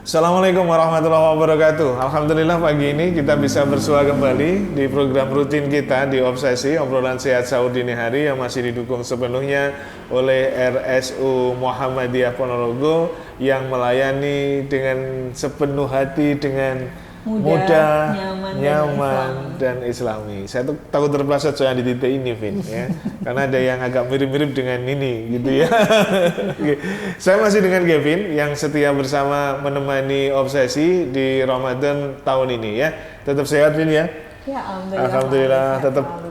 Assalamualaikum warahmatullahi wabarakatuh. Alhamdulillah pagi ini kita bisa bersua kembali di program rutin kita di Obsesi Obrolan Sehat Sahur Dini Hari yang masih didukung sepenuhnya oleh RSU Muhammadiyah Ponorogo yang melayani dengan sepenuh hati dengan mudah, nyaman dan islami. Saya tuh takut terpeleset soalnya di titik ini, Vin, ya. Karena ada yang agak mirip-mirip dengan ini, gitu ya. Oke. Saya masih dengan Kevin yang setia bersama menemani Obsesi di Ramadan tahun ini, ya. Tetap sehat, Vin, ya. Ya, Alhamdulillah tetap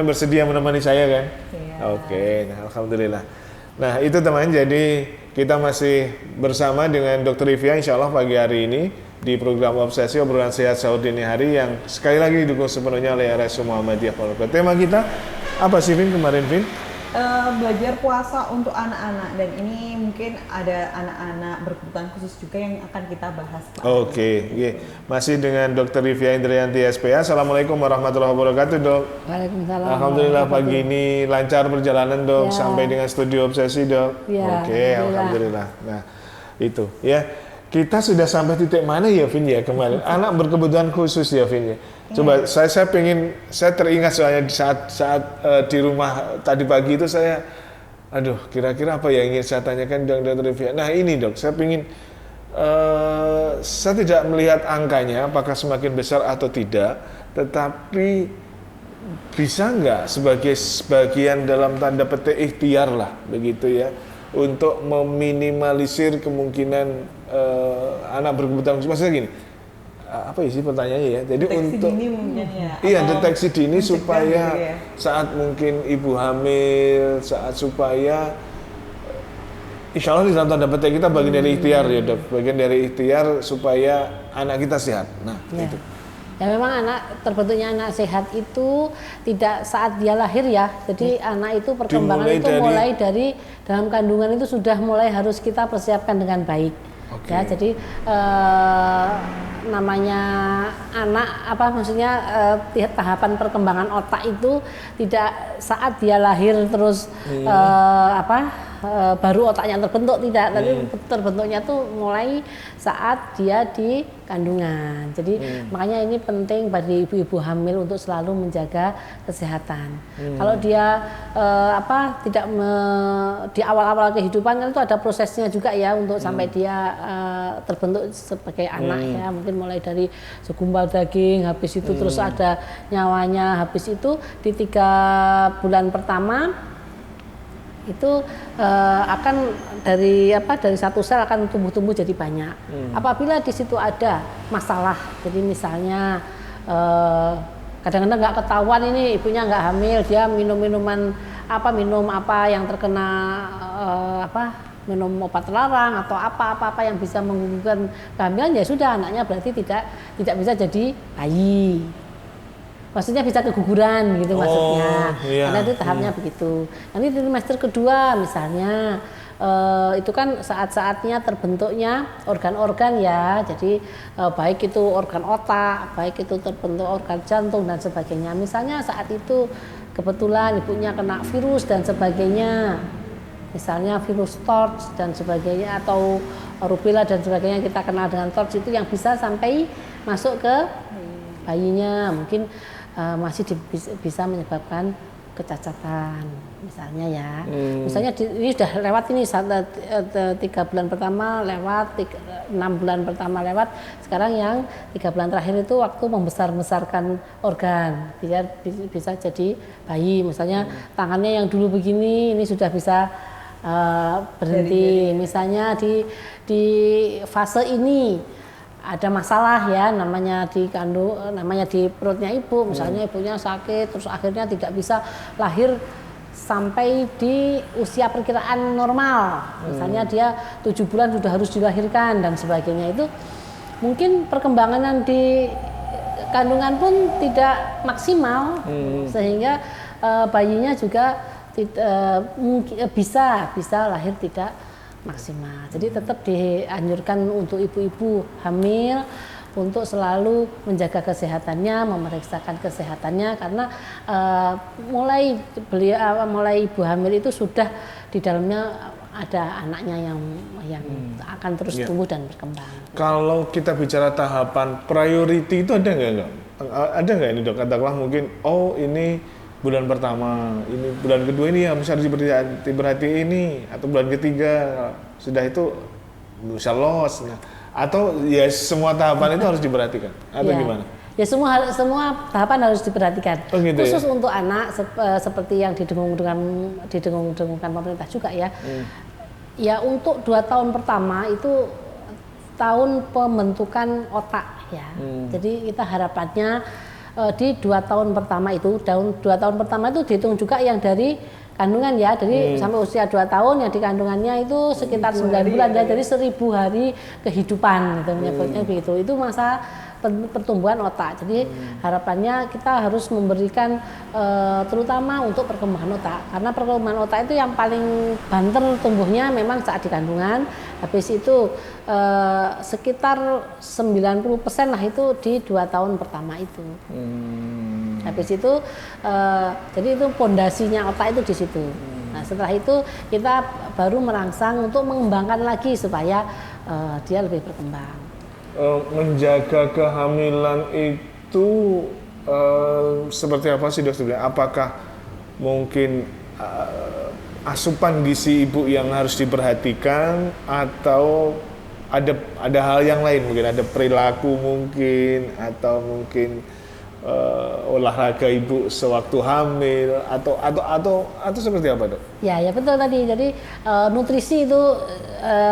bersedia menemani saya, kan. Ya. Oke, nah, alhamdulillah. Nah, itu teman, jadi kita masih bersama dengan Dr. Livia insya Allah pagi hari ini di program Obsesi Obrolan Sehat Sahur Dini Hari yang sekali lagi didukung sepenuhnya oleh RSU Muhammadiyah Ponorogo. Tema kita apa sih, Vin, kemarin, Vin? Belajar puasa untuk anak-anak, dan ini mungkin ada anak-anak berkebutuhan khusus juga yang akan kita bahas. Oke. Masih dengan Dr. Livia Indrianti SPA. Assalamualaikum warahmatullahi wabarakatuh, Dok. Waalaikumsalam. Alhamdulillah pagi ini lancar perjalanan, Dok, ya. sampai dengan studio Obsesi, Dok. Ya, Oke, alhamdulillah. Nah, itu ya. Kita sudah sampai titik mana ya, Vin, ya kemarin? Anak berkebutuhan khusus ya, Vin, ya. Coba saya teringat soalnya di saat di rumah tadi pagi itu saya, kira-kira apa yang ingin saya tanyakan Dr. Livia. Nah ini, Dok, saya ingin saya tidak melihat angkanya apakah semakin besar atau tidak, tetapi bisa nggak sebagai sebagian dalam tanda petik ikhtiar lah, begitu ya, untuk meminimalisir kemungkinan anak berkebutuhan khusus. Maksudnya gini, apa sih pertanyaannya ya? Jadi deteksi untuk dini mungkin ya. Iya, deteksi dini supaya gitu ya? saat mungkin ibu hamil, saat supaya insya Allah di dalam tanda petik kita bagian dari ikhtiar ya, Dok. Bagian dari ikhtiar supaya anak kita sehat. Nah, Ya. itu. Ya memang terbentuknya anak sehat itu tidak saat dia lahir ya. Jadi anak itu perkembangan mulai dari dalam kandungan itu sudah mulai harus kita persiapkan dengan baik. Okay. Ya, jadi namanya anak tahapan perkembangan otak itu tidak saat dia lahir terus baru otaknya terbentuk, tidak, tapi terbentuknya tuh mulai saat dia di kandungan. Jadi makanya ini penting bagi ibu-ibu hamil untuk selalu menjaga kesehatan. Kalau dia di awal-awal kehidupan kan itu ada prosesnya juga ya untuk sampai dia terbentuk sebagai anak ya, mungkin mulai dari segumpal daging, habis itu terus ada nyawanya, habis itu di 3 bulan pertama itu akan dari satu sel akan tumbuh jadi banyak. Apabila di situ ada masalah, jadi misalnya kadang-kadang nggak ketahuan ini ibunya nggak hamil, dia minum apa yang terkena minum obat terlarang atau apa yang bisa menggugurkan kehamilan, ya sudah, anaknya berarti tidak bisa jadi bayi. Maksudnya bisa keguguran gitu maksudnya. Iya. Karena itu tahapnya begitu. Nanti di trimester kedua misalnya itu kan saat-saatnya terbentuknya organ-organ ya. Jadi baik itu organ otak, baik itu terbentuk organ jantung dan sebagainya. Misalnya saat itu kebetulan ibunya kena virus dan sebagainya. Misalnya virus TORCH dan sebagainya atau rubella dan sebagainya, kita kenal dengan TORCH itu yang bisa sampai masuk ke bayinya, mungkin masih bisa menyebabkan kecacatan misalnya ya. Misalnya ini sudah lewat ini 3 bulan pertama lewat, 6 bulan pertama lewat, sekarang yang 3 bulan terakhir itu waktu membesar-besarkan organ biar bisa jadi bayi. Misalnya tangannya yang dulu begini ini sudah bisa berhenti. Misalnya di fase ini ada masalah ya, namanya di perutnya ibu, misalnya ibunya sakit terus akhirnya tidak bisa lahir sampai di usia perkiraan normal, misalnya dia 7 bulan sudah harus dilahirkan dan sebagainya, itu mungkin perkembangan di kandungan pun tidak maksimal, sehingga bayinya juga bisa lahir tidak maksimal. Jadi tetap dianjurkan untuk ibu-ibu hamil untuk selalu menjaga kesehatannya, memeriksakan kesehatannya, karena mulai ibu hamil itu sudah di dalamnya ada anaknya yang akan terus Iya. tumbuh dan berkembang. Kalau kita bicara tahapan priority itu ada nggak? Ada nggak ini dok? Katakanlah mungkin, oh ini bulan pertama, ini bulan kedua ini yang harus diperhati ini, atau bulan ketiga sudah itu bisa los. Nah, atau ya semua tahapan itu harus diperhatikan, atau Ya. gimana? Ya semua tahapan harus diperhatikan. Oh, gitu Khusus ya? untuk anak seperti yang didengung-dengungkan pemerintah juga ya. Ya untuk 2 tahun pertama itu tahun pembentukan otak ya. Jadi kita harapannya di 2 tahun pertama itu, 2 tahun pertama itu dihitung juga yang dari kandungan ya, jadi sampai usia 2 tahun yang di kandungannya itu sekitar 9 bulan ya, jadi 1000 hari kehidupan gitu, menyebutnya begitu. Itu masa pertumbuhan otak. Jadi harapannya kita harus memberikan terutama untuk perkembangan otak, karena perkembangan otak itu yang paling banter tumbuhnya memang saat di kandungan. Habis itu sekitar 90% lah itu di 2 tahun pertama itu. Habis itu jadi itu pondasinya otak itu di situ. Nah setelah itu kita baru merangsang untuk mengembangkan lagi supaya dia lebih berkembang. Menjaga kehamilan itu seperti apa sih dok sebenarnya? Apakah mungkin asupan gizi ibu yang harus diperhatikan, atau ada hal yang lain, mungkin ada perilaku mungkin, atau mungkin olahraga ibu sewaktu hamil, atau seperti apa dok? Ya betul tadi. Jadi nutrisi itu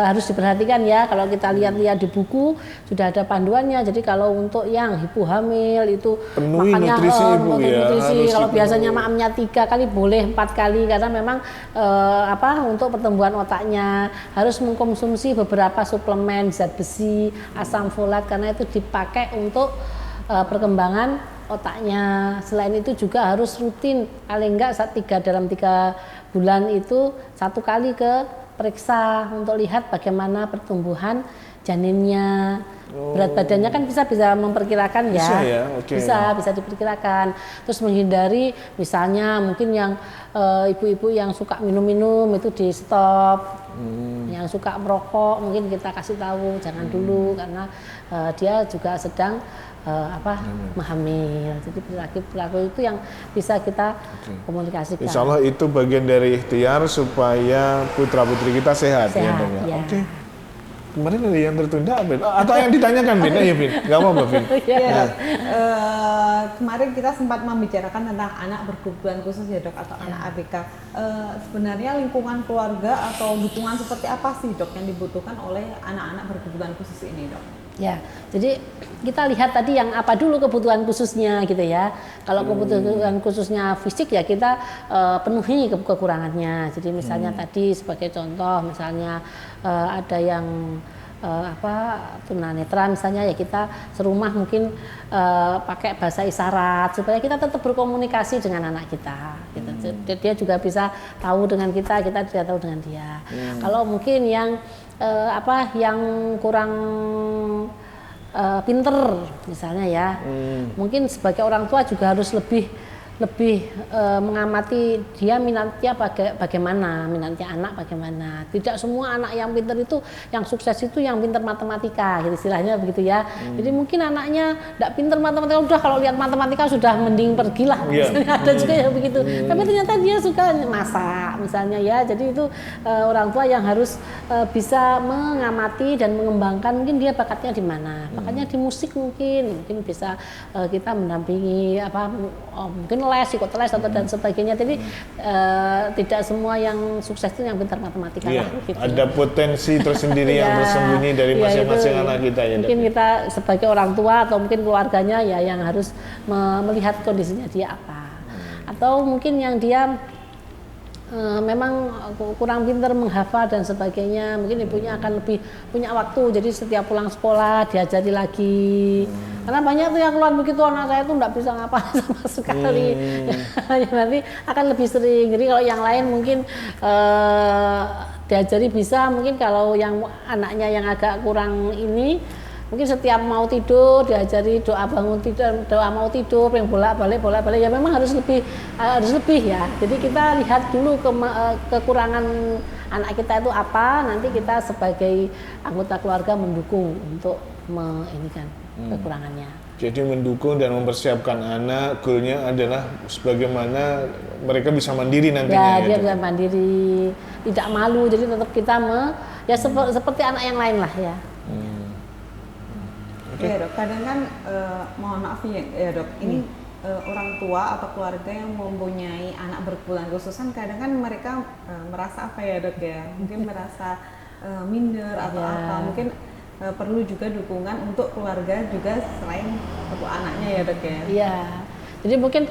harus diperhatikan ya. Kalau kita lihat-lihat di buku sudah ada panduannya. Jadi kalau untuk yang ibu hamil itu Penuhi makannya nutrisi ibu ya, nutrisi. harus Kalau dipenuhi. biasanya maamnya 3 kali boleh 4 kali, karena memang untuk pertumbuhan otaknya harus mengkonsumsi beberapa suplemen zat besi, asam folat, karena itu dipakai untuk perkembangan otaknya. Selain itu juga harus rutin, paling enggak dalam 3 bulan itu 1 kali ke periksa untuk lihat bagaimana pertumbuhan janinnya. Berat badannya kan bisa memperkirakan ya. Bisa ya, oke. Bisa diperkirakan. Terus menghindari misalnya mungkin yang ibu-ibu yang suka minum-minum itu di stop. Yang suka merokok mungkin kita kasih tahu jangan dulu, karena dia juga sedang menghamil. Jadi perilaku itu yang bisa kita komunikasikan. Insya Allah itu bagian dari ikhtiar supaya putra putri kita sehat, ya dok ya. Ya. Oke. Kemarin ada yang tertunda, Bin? Atau yang ditanyakan, Bin? Ayo, Bin. Gak apa-apa, Bin. Ya, kemarin kita sempat membicarakan tentang anak berkebutuhan khusus ya dok, atau anak ABK. Sebenarnya lingkungan keluarga atau dukungan seperti apa sih dok yang dibutuhkan oleh anak-anak berkebutuhan khusus ini dok? Ya, jadi kita lihat tadi yang apa dulu kebutuhan khususnya gitu ya. Kalau kebutuhan khususnya fisik ya kita penuhi kekurangannya. Jadi misalnya tadi sebagai contoh, misalnya ada yang tunanetra misalnya, ya kita serumah mungkin pakai bahasa isyarat supaya kita tetap berkomunikasi dengan anak kita gitu. Dia juga bisa tahu dengan kita juga tahu dengan dia. Kalau mungkin yang yang kurang pinter misalnya ya, mungkin sebagai orang tua juga harus lebih mengamati dia minatnya bagaimana, minatnya anak bagaimana. Tidak semua anak yang pinter itu, yang sukses itu yang pinter matematika, gitu istilahnya begitu ya. Jadi mungkin anaknya tidak pinter matematika, udah kalau lihat matematika sudah mending pergilah. Misalnya ada juga yang begitu. Tapi ternyata dia suka masak misalnya ya. Jadi itu orang tua yang harus bisa mengamati dan mengembangkan mungkin dia bakatnya di mana. Bakatnya di musik mungkin bisa kita mendampingi mungkin les, psikotes atau dan sebagainya. Jadi tidak semua yang sukses itu yang pintar matematika Iya, lah, gitu. ada potensi tersendiri yang tersembunyi dari masing-masing anak kita ya. Mungkin kita sebagai orang tua atau mungkin keluarganya ya yang harus melihat kondisinya dia apa. Atau mungkin yang dia memang kurang pintar menghafal dan sebagainya, mungkin ibunya akan lebih punya waktu, jadi setiap pulang sekolah diajari lagi. Karena banyak tuh yang keluar begitu, anak saya tuh nggak bisa ngapa sama sekali. Nanti akan lebih sering. Jadi kalau yang lain mungkin diajari bisa, mungkin kalau yang anaknya yang agak kurang ini, mungkin setiap mau tidur diajari doa bangun tidur, doa mau tidur, yang bolak-balik ya memang harus lebih ya. Jadi kita lihat dulu kekurangan anak kita itu apa, nanti kita sebagai anggota keluarga mendukung untuk ini kan kekurangannya. Jadi mendukung dan mempersiapkan anak, goalnya adalah sebagaimana mereka bisa mandiri nantinya. Ya, dia bisa mandiri, tidak malu, jadi tetap kita ya seperti anak yang lain lah ya. Ya dok, kadang kan mohon maaf ya dok, ini orang tua atau keluarga yang mempunyai anak berkebutuhan khusus kan kadang kan mereka merasa apa ya dok ya, mungkin merasa minder atau apa, mungkin perlu juga dukungan untuk keluarga juga selain untuk anaknya ya dok ya. Iya, jadi mungkin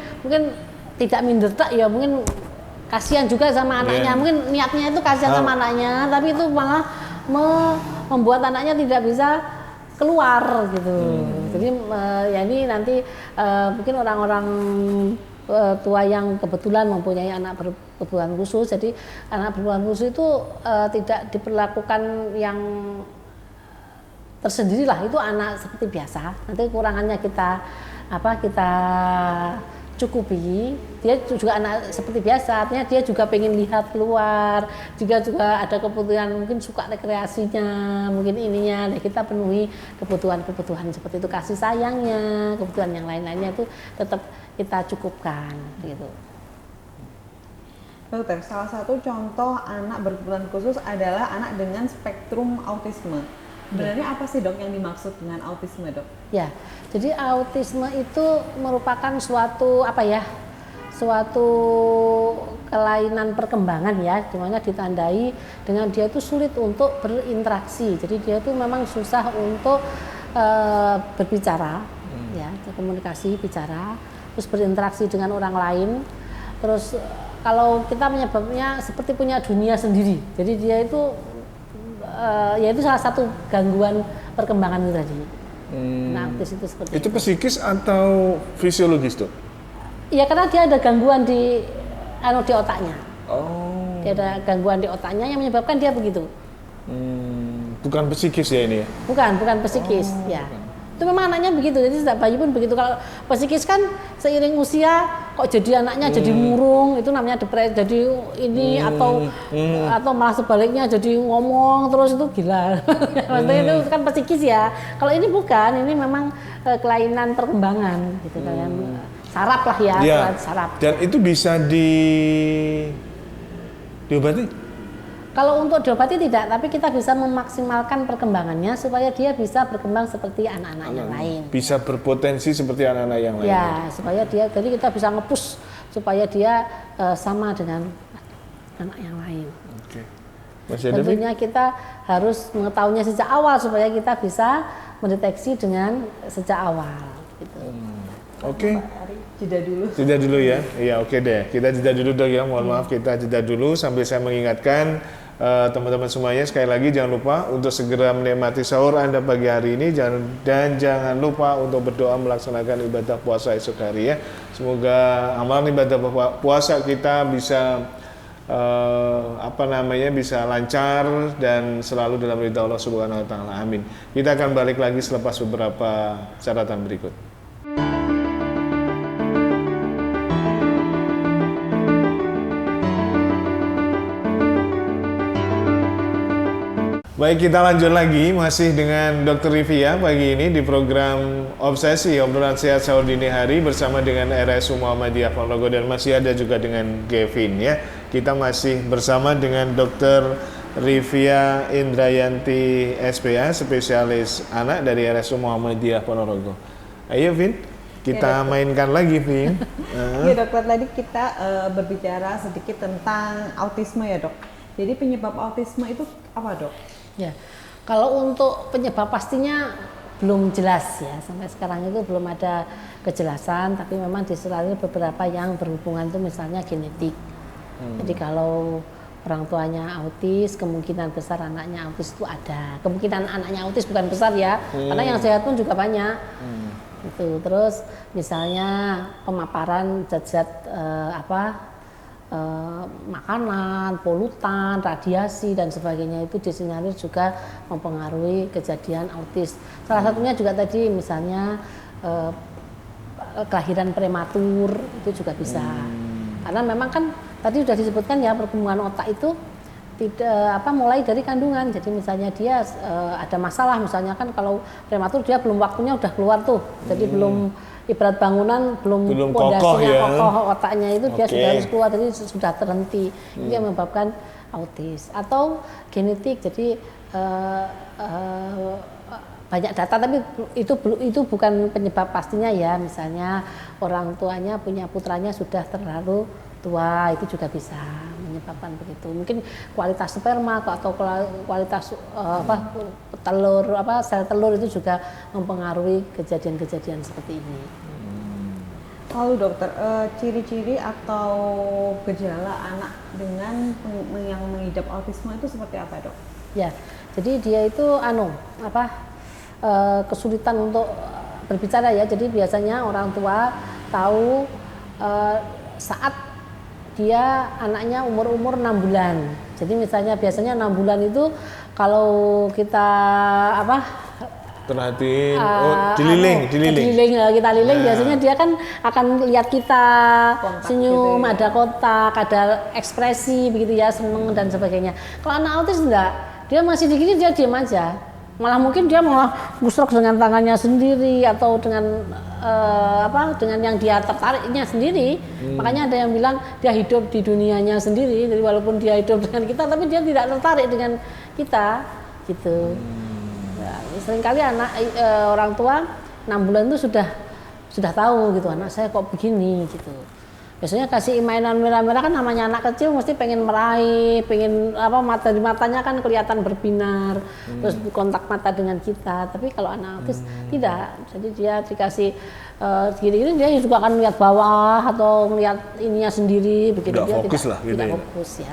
tidak minder tak ya, mungkin kasihan juga sama anaknya, mungkin niatnya itu kasihan sama anaknya, tapi itu malah membuat anaknya tidak bisa keluar gitu. Jadi ya ini nanti mungkin orang-orang tua yang kebetulan mempunyai anak berkebutuhan khusus, jadi anak berkebutuhan khusus itu tidak diperlakukan yang tersendiri lah, itu anak seperti biasa. Nanti kekurangannya kita cukupi, dia juga anak seperti biasa, artinya dia juga pengen lihat keluar, juga ada kebutuhan, mungkin suka rekreasinya, mungkin ininya, nah kita penuhi kebutuhan seperti itu, kasih sayangnya, kebutuhan yang lain-lainnya itu tetap kita cukupkan gitu. Dokter, salah satu contoh anak berkebutuhan khusus adalah anak dengan spektrum autisme. Sebenarnya apa sih dok yang dimaksud dengan autisme dok? Ya, jadi autisme itu merupakan suatu kelainan perkembangan ya, dimana ditandai dengan dia itu sulit untuk berinteraksi. Jadi dia itu memang susah untuk berbicara, ya, komunikasi, bicara, terus berinteraksi dengan orang lain. Terus kalau kita menyebabnya seperti punya dunia sendiri. Jadi dia itu yaitu salah satu gangguan perkembangan itu tadi. Nah, autis itu seperti itu psikis atau fisiologis tuh? Iya, karena dia ada gangguan di otaknya. Oh. Dia ada gangguan di otaknya yang menyebabkan dia begitu. Bukan psikis ya ini ya? Bukan psikis ya. Itu memang anaknya begitu, jadi setiap bayi pun begitu. Kalau psikis kan seiring usia kok jadi anaknya jadi murung, itu namanya depresi, jadi ini atau malah sebaliknya jadi ngomong terus, itu gila. Maksudnya itu kan psikis ya. Kalau ini bukan, ini memang kelainan perkembangan gitu kan. Saraf lah ya, saraf. Dan itu bisa diobati? Kalau untuk diobati tidak, tapi kita bisa memaksimalkan perkembangannya supaya dia bisa berkembang seperti anak-anak yang lain. Bisa berpotensi seperti anak-anak yang lain. Ya, supaya dia, jadi kita bisa nge-push supaya dia sama dengan anak yang lain. Oke. Tentunya kita harus mengetahuinya sejak awal supaya kita bisa mendeteksi dengan sejak awal. Gitu. Oke. Jeda dulu Ya. Iya, oke deh. Kita jeda dulu dong ya. Mohon maaf, kita jeda dulu sambil saya mengingatkan teman-teman semuanya, sekali lagi jangan lupa untuk segera menikmati sahur Anda pagi hari ini, dan jangan lupa untuk berdoa melaksanakan ibadah puasa esok hari ya. Semoga amalan ibadah puasa kita bisa bisa lancar dan selalu dalam ridha Allah Subhanahu wa taala. Amin. Kita akan balik lagi selepas beberapa catatan berikut. Baik, kita lanjut lagi masih dengan Dr. Rivia pagi ini di program Obsesi Obrolan Sehat Sahur Dini Hari bersama dengan RSU Muhammadiyah Ponorogo, dan masih ada juga dengan Kevin ya. Kita masih bersama dengan Dr. Rivia Indrayanti SPA, spesialis anak dari RSU Muhammadiyah Ponorogo. Ayo Vin, kita mainkan lagi Vin. Ya dokter, tadi kita berbicara sedikit tentang autisme ya dok. Jadi penyebab autisme itu apa dok? Ya, kalau untuk penyebab pastinya belum jelas ya, sampai sekarang itu belum ada kejelasan, tapi memang disertai beberapa yang berhubungan itu misalnya genetik. Jadi kalau orang tuanya autis, kemungkinan besar anaknya autis itu ada. Kemungkinan anaknya autis bukan besar ya, karena yang sehat pun juga banyak. Itu terus misalnya pemaparan zat-zat makanan, polutan, radiasi dan sebagainya itu disinyalir juga mempengaruhi kejadian autis. Salah satunya juga tadi misalnya kelahiran prematur itu juga bisa. Karena memang kan tadi sudah disebutkan ya, perkembangan otak itu tidak mulai dari kandungan. Jadi misalnya dia ada masalah, misalnya kan kalau prematur dia belum waktunya udah keluar tuh. Jadi belum ibarat bangunan belum pondasinya kokoh otaknya itu dia sudah harus keluar, jadi sudah terhenti. Itu yang menyebabkan autis atau genetik. Jadi banyak data tapi itu bukan penyebab pastinya ya. Misalnya orang tuanya punya putranya sudah terlalu tua, itu juga bisa menyebabkan begitu. Mungkin kualitas sperma atau kualitas telur sel telur itu juga mempengaruhi kejadian-kejadian seperti ini. Lalu dokter, ciri-ciri atau gejala anak dengan yang mengidap autisme itu seperti apa, Dok? Ya, jadi dia itu kesulitan untuk berbicara ya. Jadi biasanya orang tua tahu saat dia anaknya umur 6 bulan. Jadi misalnya biasanya 6 bulan itu kalau kita perhatiin, dililing. Kita liling, biasanya dia kan akan lihat kita kontak senyum, gitu ya. Ada kontak, ada ekspresi begitu ya, seneng dan sebagainya. Kalau anak autis enggak, dia masih digini dia diam aja. Malah mungkin dia malah gusrok dengan tangannya sendiri atau dengan dengan yang dia tertariknya sendiri. Makanya ada yang bilang dia hidup di dunianya sendiri. Jadi walaupun dia hidup dengan kita, tapi dia tidak tertarik dengan kita, gitu. Seringkali orang tua 6 bulan itu sudah tahu gitu, anak saya kok begini gitu. Biasanya kasih mainan merah-merah, kan namanya anak kecil mesti pengen meraih, pengen mata di matanya kan kelihatan berbinar, terus kontak mata dengan kita. Tapi kalau anak autis tidak, jadi dia dikasih gini-gini dia juga akan melihat bawah atau melihat ininya sendiri begitu. Tidak dia fokus lah gitu tidak ya. Fokus ya.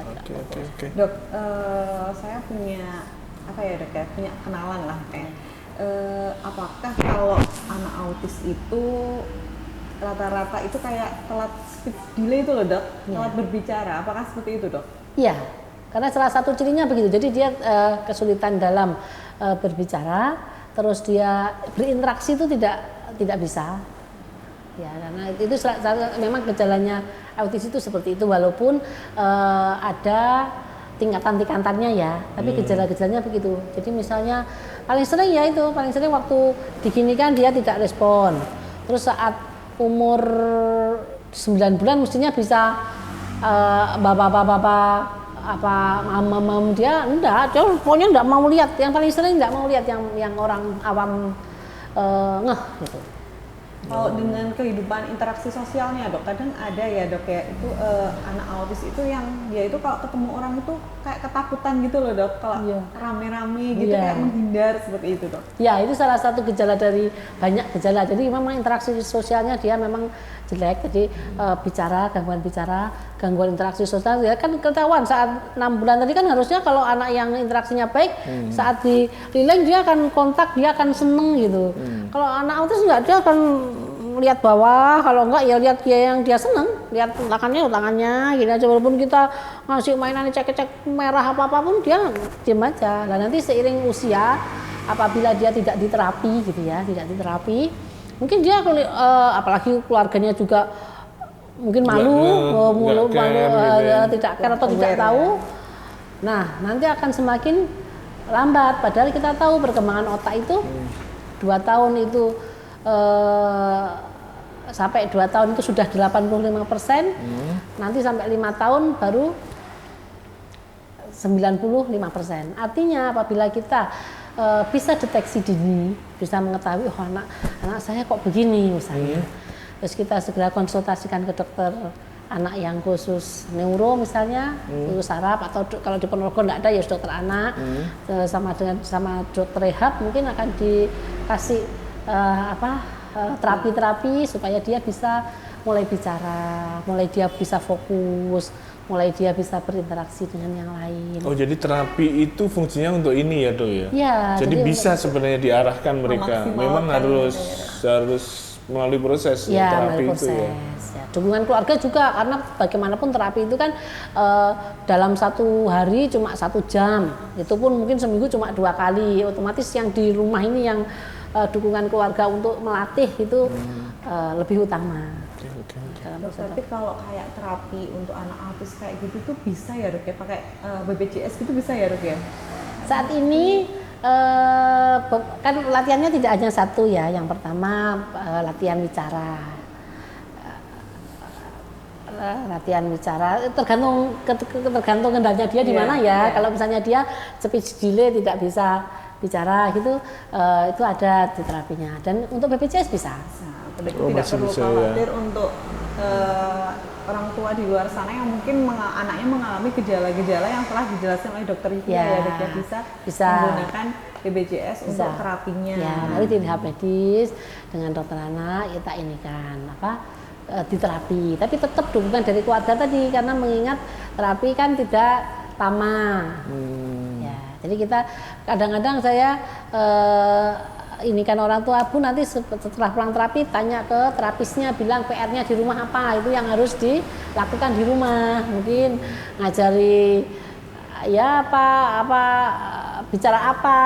Okay. Dok, saya punya Dok ya, punya kenalan lah kayak apakah kalau anak autis itu rata-rata itu kayak telat speech delay itu loh, Dok, telat berbicara, apakah seperti itu, Dok? Iya, karena salah satu cirinya begitu. Jadi dia kesulitan dalam berbicara, terus dia berinteraksi itu tidak bisa. Ya, karena itu memang gejalanya autis itu seperti itu, walaupun ada tingkatan-tingkatannya ya, tapi gejala-gejalanya begitu. Jadi misalnya paling sering waktu diginikan dia tidak respon. Terus saat umur 9 bulan mestinya bisa mam dia enggak, dia pokoknya enggak mau lihat. Yang paling sering enggak mau lihat yang orang awam ngeh gitu. Kalau dengan kehidupan interaksi sosialnya, Dok, kadang ada ya, Dok ya, itu anak autis itu yang dia itu kalau ketemu orang itu kayak ketakutan gitu loh, Dok, kalau rame-rame gitu kayak menghindar seperti itu, Dok. Ya, itu salah satu gejala dari banyak gejala. Jadi memang interaksi sosialnya dia memang jelek. Jadi gangguan interaksi sosial ya kan ketahuan saat 6 bulan tadi kan. Harusnya kalau anak yang interaksinya baik saat di releng dia akan kontak, dia akan seneng gitu. Kalau anak autis enggak, dia akan lihat bawah, kalau enggak ya lihat dia yang dia seneng, lihat tangannya gini aja, walaupun kita ngasih mainan cek merah apapun dia diam aja. Nah nanti seiring usia apabila dia tidak diterapi gitu ya, mungkin dia apalagi keluarganya juga mungkin tidak care atau tidak tahu. Nah, nanti akan semakin lambat, padahal kita tahu perkembangan otak itu 2 tahun itu sampai 2 tahun itu sudah 85%, nanti sampai 5 tahun baru 95%. Artinya apabila kita bisa deteksi dini, bisa mengetahui anak saya kok begini misalnya, terus kita segera konsultasikan ke dokter anak yang khusus neuro misalnya, khusus saraf, atau kalau di Ponorogo enggak ada ya dokter anak, sama dokter rehab mungkin akan dikasih terapi-terapi supaya dia bisa mulai bicara, mulai dia bisa fokus, mulai dia bisa berinteraksi dengan yang lain. Oh, jadi terapi itu fungsinya untuk ini ya, Dok ya? Ya, jadi bisa sebenarnya diarahkan mereka. Memang harus melalui proses terapi itu ya. Dukungan keluarga juga, karena bagaimanapun terapi itu kan dalam 1 hari cuma 1 jam, itu pun mungkin seminggu cuma 2 kali. Otomatis yang di rumah ini yang dukungan keluarga untuk melatih itu lebih utama. dalam Dok, tapi kalau kayak terapi untuk anak autis kayak gitu tuh bisa ya dok ya, pakai BPJS gitu bisa ya dok ya? Saat ini kan latihannya tidak hanya satu ya. Yang pertama latihan bicara. Latihan bicara tergantung kendalanya dia di mana ya. Kalau misalnya dia speech delay tidak bisa bicara gitu, itu ada di terapinya. Dan untuk BPJS bisa. Tidak perlu khawatir untuk orang tua di luar sana yang mungkin anaknya mengalami gejala-gejala yang telah dijelaskan oleh dokter itu ya dok ya, bisa menggunakan BPJS untuk terapinya. Ya, nanti di tahap medis dengan dokter anak kita ini kan di terapi, tapi tetap dukungan dari keluarga tadi, karena mengingat terapi kan tidak lama. Ya, jadi kita kadang-kadang saya ini kan orang tua, Bu nanti setelah pulang terapi tanya ke terapisnya, bilang PR-nya di rumah apa, itu yang harus dilakukan di rumah. Mungkin ngajari ya apa bicara apa,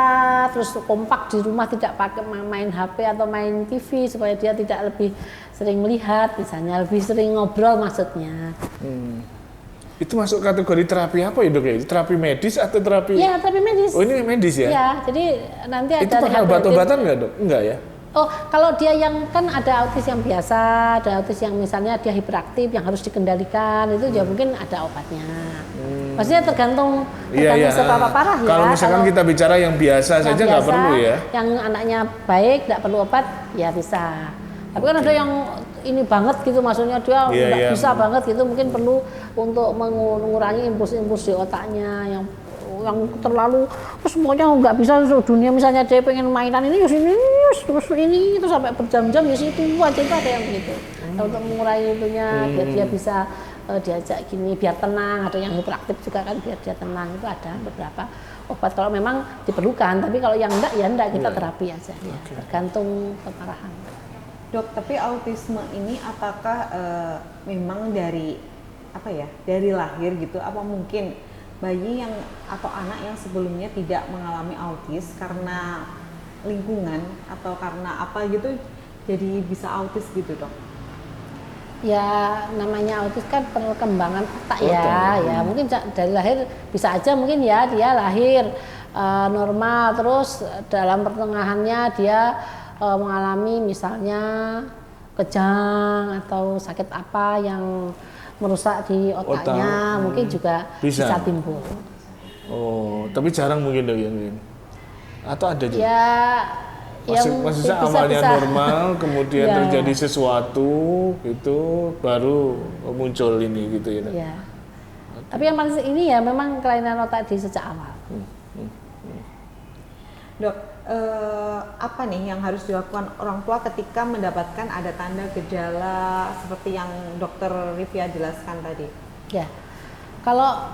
terus kompak di rumah, tidak pakai main HP atau main TV supaya dia tidak lebih sering melihat, misalnya lebih sering ngobrol maksudnya. Itu masuk kategori terapi apa ya dok ya? Terapi medis atau terapi? Ya, terapi medis. Oh ini medis ya? Ya, jadi nanti ada. Itu pakai obat-obatan nggak dok? Enggak ya? Oh, kalau dia yang kan ada autis yang biasa, ada autis yang misalnya dia hiperaktif yang harus dikendalikan, itu ya mungkin ada obatnya. Maksudnya tergantung seberapa parah ya. Kalau misalkan kita bicara yang biasa saja nggak perlu ya? Yang anaknya baik, nggak perlu obat, ya bisa. Tapi kan ada yang ini banget gitu, maksudnya dia nggak bisa banget gitu, mungkin perlu untuk mengurangi impuls-impuls di otaknya yang terlalu semuanya nggak bisa dunia, misalnya dia pengen mainan ini terus ini itu sampai berjam-jam ya situ aja, itu ada yang begitu. Untuk mengurangi itunya biar dia bisa diajak gini biar tenang, ada yang hiperaktif juga kan biar dia tenang, itu ada beberapa obat kalau memang diperlukan, tapi kalau yang enggak ya enggak, kita terapi aja ya, tergantung keparahan. Dok, tapi autisme ini apakah memang dari dari lahir gitu, apa mungkin bayi yang atau anak yang sebelumnya tidak mengalami autis karena lingkungan atau karena apa gitu jadi bisa autis gitu dok? Ya namanya autis kan perkembangan otak ya mungkin dari lahir bisa aja mungkin ya dia lahir normal, terus dalam pertengahannya dia mengalami misalnya kejang atau sakit apa yang merusak di otaknya, mungkin juga bisa timbul. Oh, tapi jarang mungkin dok yang ini. Atau ada juga? Maksudnya awalnya normal, kemudian terjadi sesuatu itu baru muncul ini gitu ya. Ya. Tapi yang paling ini ya memang kelainan otak di sejak awal. Dok, apa nih yang harus dilakukan orang tua ketika mendapatkan ada tanda gejala seperti yang dokter Rivia jelaskan tadi? Ya, kalau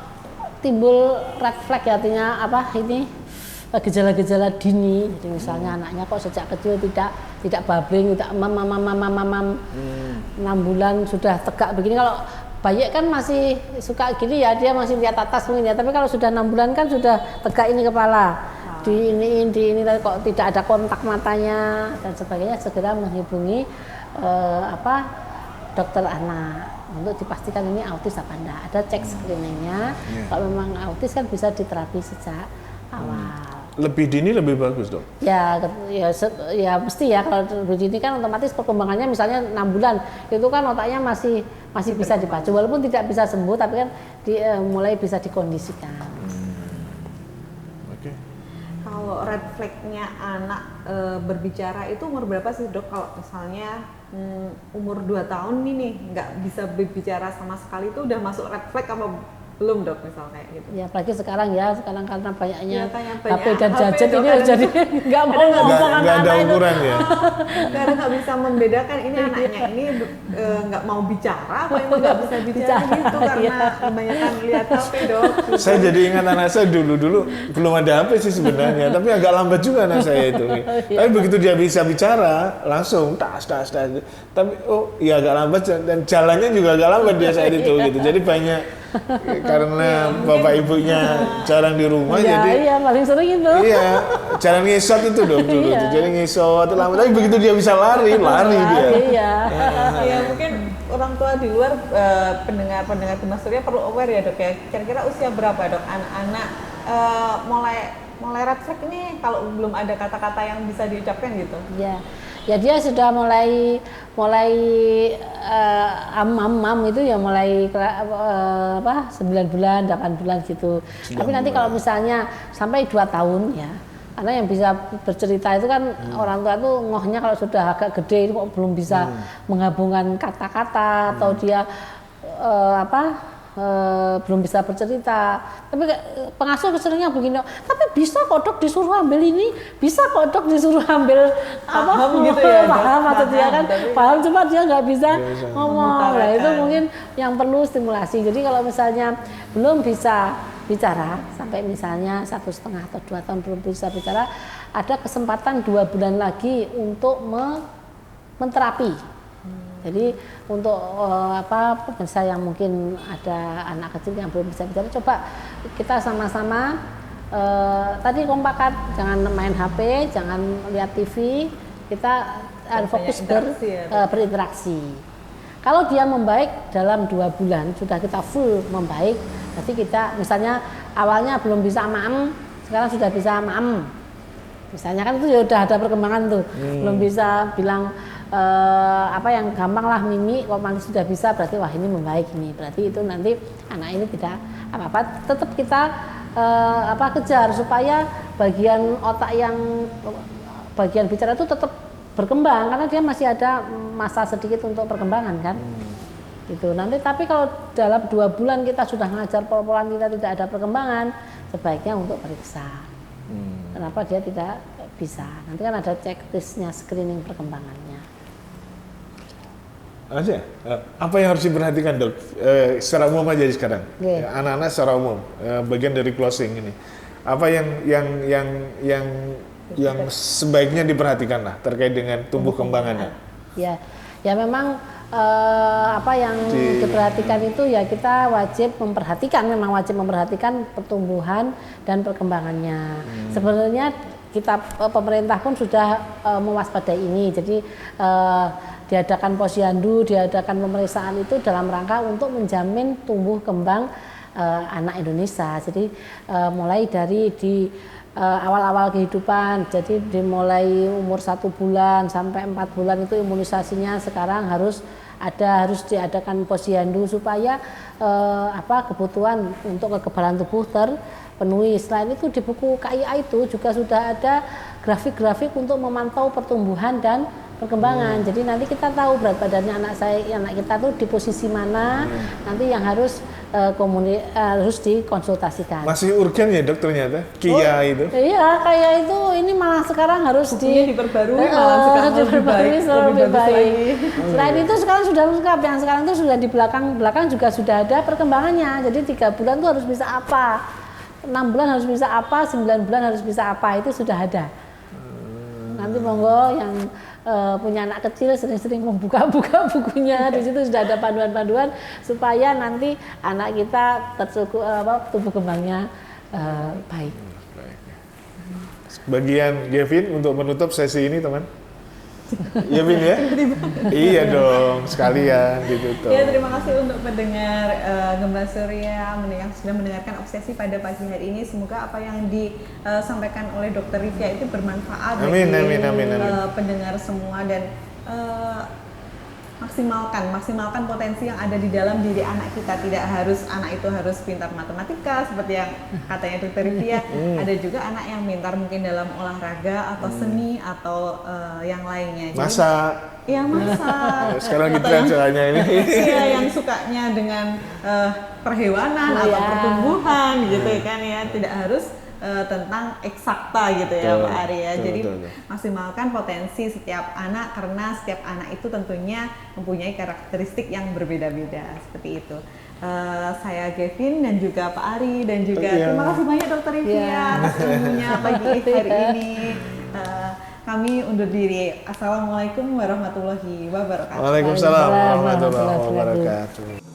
timbul red flag ya, artinya gejala-gejala dini. Jadi misalnya anaknya kok sejak kecil tidak babbling, tidak mam 6 bulan sudah tegak begini. Kalau bayi kan masih suka gini ya, dia masih lihat atas mungkin ya. Tapi kalau sudah 6 bulan kan sudah tegak ini kepala. Di ini kok tidak ada kontak matanya dan sebagainya, segera menghubungi dokter anak untuk dipastikan ini autis apa enggak. Ada cek screeningnya. Kalau memang autis kan bisa diterapi sejak awal. Lebih dini lebih bagus dok? Ya Mesti ya, kalau lebih dini kan otomatis perkembangannya misalnya 6 bulan itu kan otaknya masih bisa dipacu, walaupun tidak bisa sembuh tapi kan mulai bisa dikondisikan. Kalau red flag-nya anak berbicara itu umur berapa sih dok? Kalau misalnya umur 2 tahun nih nggak bisa berbicara sama sekali, itu udah masuk red flag apa belum dok, misal kayak gitu? Ya apalagi sekarang karena banyaknya HP dan gadget ini jadi nggak mau ngomong sama nggak ada ukuran ya? Karena nggak bisa membedakan ini anaknya ini nggak mau bicara apa ini nggak bisa bicara gitu karena kebanyakan lihat HP dok. Saya jadi ingat anak saya dulu belum ada HP sih sebenarnya, tapi agak lambat juga anak saya itu. Tapi begitu dia bisa bicara langsung tas. Tapi agak lambat dan jalannya juga agak lambat dia saat itu gitu. Jadi banyak karena bapak ibunya jarang di rumah jadi paling sering itu jarang ngesot itu dong dulu jadi ngesot lama, tapi begitu dia bisa lari dia ya mungkin orang tua di luar pendengar Gema Surya perlu aware ya dok ya. Kira-kira usia berapa dok anak-anak mulai red flag ini kalau belum ada kata-kata yang bisa diucapkan gitu? Ya dia sudah mulai am itu ya mulai 9 bulan, 8 bulan gitu. Tapi nanti kalau misalnya sampai 2 tahun ya, karena yang bisa bercerita itu kan orang tua tuh ngohnya kalau sudah agak gede itu kok belum bisa menggabungkan kata-kata atau dia belum bisa bercerita. Tapi pengasuh seringnya begini, tapi bisa kok dok disuruh ambil ini, bisa kok dok disuruh ambil paham gitu ya, paham atau dia kan paham, cuma dia nggak bisa ngomong. Nah itu mungkin yang perlu stimulasi. Jadi kalau misalnya belum bisa bicara sampai misalnya 1,5 atau 2 tahun belum bisa bicara, ada kesempatan 2 bulan lagi untuk menterapi. Jadi untuk pemirsa yang mungkin ada anak kecil yang belum bisa bicara, coba kita sama-sama tadi kompakan, jangan main HP, jangan lihat TV, kita fokus berinteraksi. Kalau dia membaik dalam 2 bulan, sudah kita full membaik, berarti kita misalnya awalnya belum bisa maem, sekarang sudah bisa maem. Misalnya kan itu sudah ada perkembangan tuh, belum bisa bilang yang gampang lah mimi, kok nanti sudah bisa, berarti wah ini membaik ini, berarti itu nanti anak ini tidak apa-apa. Tetap kita kejar supaya bagian otak yang bagian bicara itu tetap berkembang, karena dia masih ada masa sedikit untuk perkembangan kan. Gitu. Nanti tapi kalau dalam 2 bulan kita sudah ngajar pola-pola kita tidak ada perkembangan, sebaiknya untuk periksa. Kenapa dia tidak bisa? Nanti kan ada checklistnya, screening perkembangannya. Aja, apa yang harus diperhatikan dok? Secara umum aja sekarang, anak-anak secara umum, bagian dari closing ini, apa yang sebaiknya diperhatikan lah terkait dengan tumbuh kembangannya? Ya memang apa yang diperhatikan itu ya kita wajib memperhatikan pertumbuhan dan perkembangannya. Sebenarnya kita pemerintah pun sudah mewaspadai ini, jadi diadakan posyandu, diadakan pemeriksaan itu dalam rangka untuk menjamin tumbuh kembang anak Indonesia. Jadi mulai dari di awal-awal kehidupan, jadi dimulai umur 1 bulan sampai 4 bulan itu imunisasinya sekarang harus diadakan posyandu supaya kebutuhan untuk kekebalan tubuh terpenuhi. Selain itu di buku KIA itu juga sudah ada grafik-grafik untuk memantau pertumbuhan dan perkembangan. Jadi nanti kita tahu berat badannya anak kita tuh di posisi mana, nanti yang harus harus dikonsultasikan. Masih urgen ya dok ternyata KIA itu? Iya, KIA itu ini malah sekarang harus diperbarui, malah sekarang lebih baik. Selain itu sekarang sudah lengkap, yang sekarang itu sudah di belakang juga sudah ada perkembangannya. Jadi 3 bulan tuh harus bisa apa, 6 bulan harus bisa apa, 9 bulan harus bisa apa, itu sudah ada. Nanti monggo yang punya anak kecil sering-sering membuka-buka bukunya, di situ sudah ada panduan-panduan supaya nanti anak kita tumbuh kembangnya baik. Bagian Gavin untuk menutup sesi ini teman. Iya Bin ya? Iya dong, sekalian gitu. Ya terima kasih untuk pendengar Gema Surya yang sudah mendengarkan obsesi pada pagi hari ini. Semoga apa yang disampaikan oleh Dr. Rivia itu bermanfaat bagi pendengar semua dan maksimalkan potensi yang ada di dalam diri anak kita. Tidak harus anak itu harus pintar matematika seperti yang katanya Dr. Rivia. Ada juga anak yang pintar mungkin dalam olahraga atau seni atau yang lainnya. Masak. Iya masak. Sekarang gitu caranya ini. Iya yang sukanya dengan perhewanan atau pertumbuhan gitu kan ya. Tidak harus tentang eksakta gitu ya Pak Ari ya. Jadi maksimalkan potensi setiap anak karena setiap anak itu tentunya mempunyai karakteristik yang berbeda-beda seperti itu. Saya Gavin dan juga Pak Ari dan juga terima kasih banyak Dr. Rivia atas ilmunya pagi hari ini. Kami undur diri. Assalamualaikum warahmatullahi wabarakatuh. Waalaikumsalam warahmatullahi wabarakatuh.